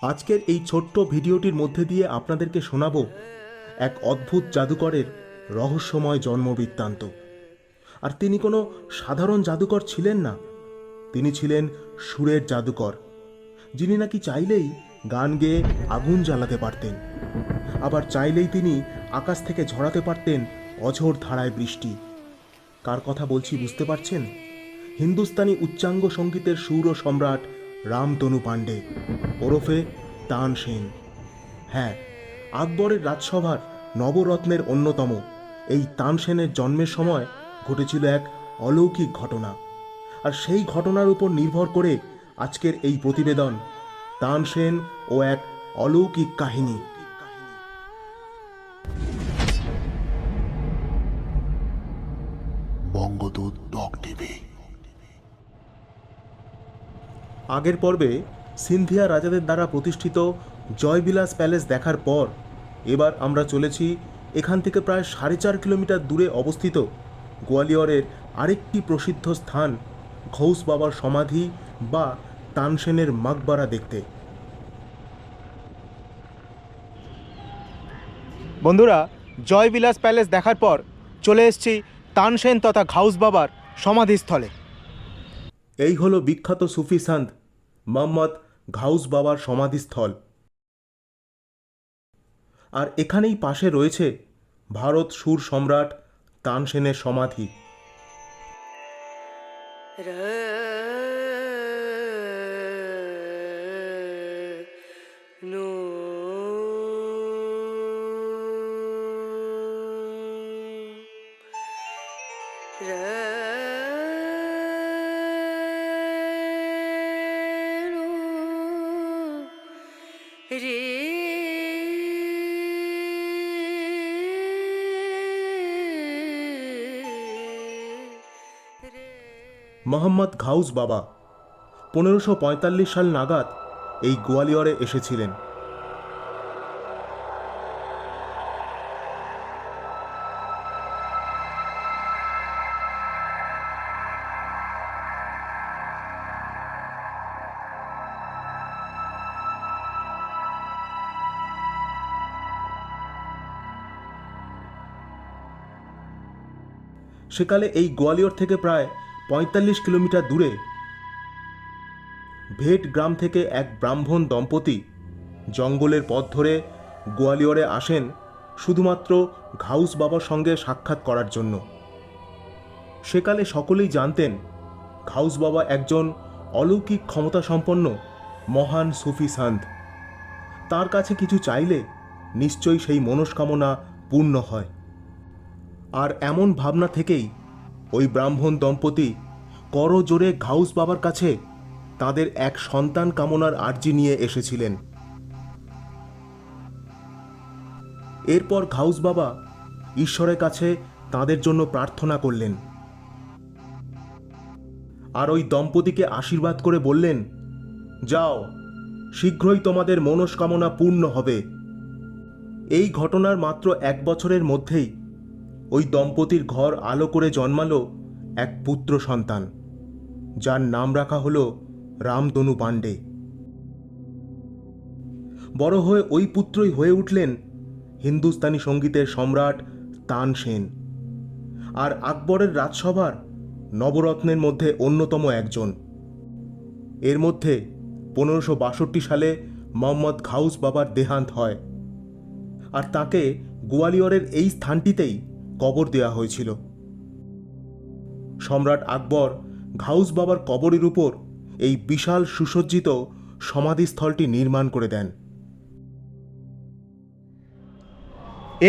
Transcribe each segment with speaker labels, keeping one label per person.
Speaker 1: আজকের এই ছোট্ট ভিডিওটির মধ্যে দিয়ে আপনাদেরকে শোনাবো এক অদ্ভুত জাদুকরের রহস্যময় জন্মবৃত্তান্ত। আর তিনি কোনো সাধারণ জাদুকর ছিলেন না, তিনি ছিলেন সুরের জাদুকর, যিনি নাকি চাইলেই গান গেয়ে আগুন জ্বালাতে পারতেন, আবার চাইলেই তিনি আকাশ থেকে ঝরাতে পারতেন অঝোর ধারায় বৃষ্টি। কার কথা বলছি বুঝতে পারছেন? হিন্দুস্তানি উচ্চাঙ্গ সঙ্গীতের সুর ও সম্রাট রামতনু পাণ্ডে ওরফে তানসেন। হ্যাঁ, আকবরের রাজসভার নবরত্নের অন্যতম এই তানসেনের জন্মের সময় ঘটেছিল এক অলৌকিক ঘটনা। আর সেই ঘটনার উপর নির্ভর করে আজকের এই প্রতিবেদন, তানসেন ও এক অলৌকিক কাহিনী।
Speaker 2: বঙ্গদূত ডগ টিভি।
Speaker 1: আগের পর্বে সিন্ধিয়া রাজাদের দ্বারা প্রতিষ্ঠিত জয়বিলাস প্যালেস দেখার পর এবার আমরা চলেছি এখান থেকে প্রায় 4.5 কিলোমিটার দূরে অবস্থিত গোয়ালিয়রের আরেকটি প্রসিদ্ধ স্থান ঘৌস বাবার সমাধি বা তানসেনের মাকবারা দেখতে।
Speaker 3: বন্ধুরা, জয়বিলাস প্যালেস দেখার পর চলে এসেছি তানসেন তথা ঘাউস বাবার সমাধিস্থলে।
Speaker 1: এই হলো বিখ্যাত সুফি সন্ত মোহাম্মদ ঘাউস বাবার সমাধিস্থল। আর এখানেই পাশে রয়েছে ভারত সুর সম্রাট তানসেনের সমাধি। মোহাম্মদ ঘাউস বাবা 1545 সাল নাগাদ এই গোয়ালিয়রে এসেছিলেন। সেকালে এই গোয়ালিয়র থেকে প্রায় 45 কিলোমিটার দূরে ভেট গ্রাম থেকে এক ব্রাহ্মণ দম্পতি জঙ্গলের পথ ধরে গোয়ালিয়রে আসেন শুধুমাত্র ঘাউস বাবার সঙ্গে সাক্ষাৎ করার জন্য। সেকালে সকলেই জানতেন ঘাউস বাবা একজন অলৌকিক ক্ষমতাসম্পন্ন মহান সুফি সন্ত। তার কাছে কিছু চাইলে নিশ্চয়ই সেই মনস্কামনা পূর্ণ হয়। আর এমন ভাবনা থেকেই ওই ব্রাহ্মণ দম্পতি করজোড়ে ঘাউস বাবার কাছে তাদের এক সন্তান কামনার আর্জি নিয়ে এসেছিলেন। এরপর ঘাউস বাবা ঈশ্বরের কাছে তাদের জন্য প্রার্থনা করলেন আর ওই দম্পতিকে আশীর্বাদ করে বললেন, যাও, শীঘ্রই তোমাদের মনস্কামনা পূর্ণ হবে। এই ঘটনার মাত্র 1 বছরের মধ্যেই ওই দম্পতির ঘর আলো করে জন্মালো এক পুত্র সন্তান, যার নাম রাখা হলো রামতনু পাণ্ডে। বড় হয়ে ওই পুত্রই হয়ে উঠলেন হিন্দুস্তানি সঙ্গীতের সম্রাট তানসেন, আর আকবরের রাজসভার নবরত্নের মধ্যে অন্যতম একজন। এর মধ্যে 1562 সালে মোহাম্মদ ঘাউস বাবার দেহান্ত হয়, আর তাকে গোয়ালিয়রের এই স্থানটিতেই কবর দেওয়া হয়েছিল। সম্রাট আকবর ঘাউস বাবার কবরের উপর এই বিশাল সুসজ্জিত সমাধিস্থলটি নির্মাণ করে দেন।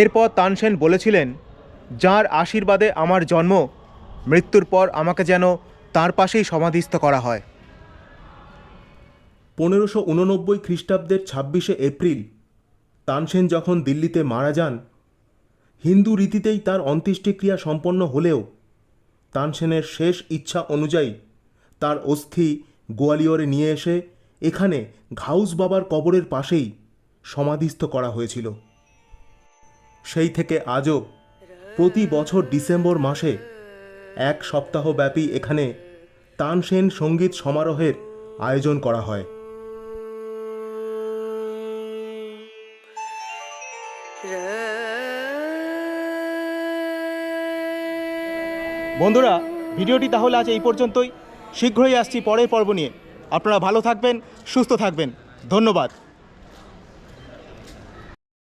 Speaker 3: এরপর তানসেন বলেছিলেন, যার আশীর্বাদে আমার জন্ম, মৃত্যুর পর আমাকে যেন তার পাশেই সমাধিস্থ করা হয়।
Speaker 1: 1589 খ্রিস্টাব্দের 26শে এপ্রিল তানসেন যখন দিল্লিতে মারা যান, হিন্দু রীতিতেই তার অন্ত্যেষ্টিক্রিয়া সম্পন্ন হলেও তানসেনের শেষ ইচ্ছা অনুযায়ী তার অস্থি গোয়ালিয়রে নিয়ে এসে এখানে ঘাউস বাবার কবরের পাশেই সমাধিস্থ করা হয়েছিল। সেই থেকে আজও প্রতি বছর ডিসেম্বর মাসে 1 সপ্তাহব্যাপী এখানে তানসেন সঙ্গীত সমারোহের আয়োজন করা হয়।
Speaker 3: বন্ধুরা, ভিডিওটি তাহলে আজ এই পর্যন্তই। শীঘ্রই আসছি পরের পর্ব নিয়ে। আপনারা ভালো থাকবেন, সুস্থ থাকবেন। ধন্যবাদ।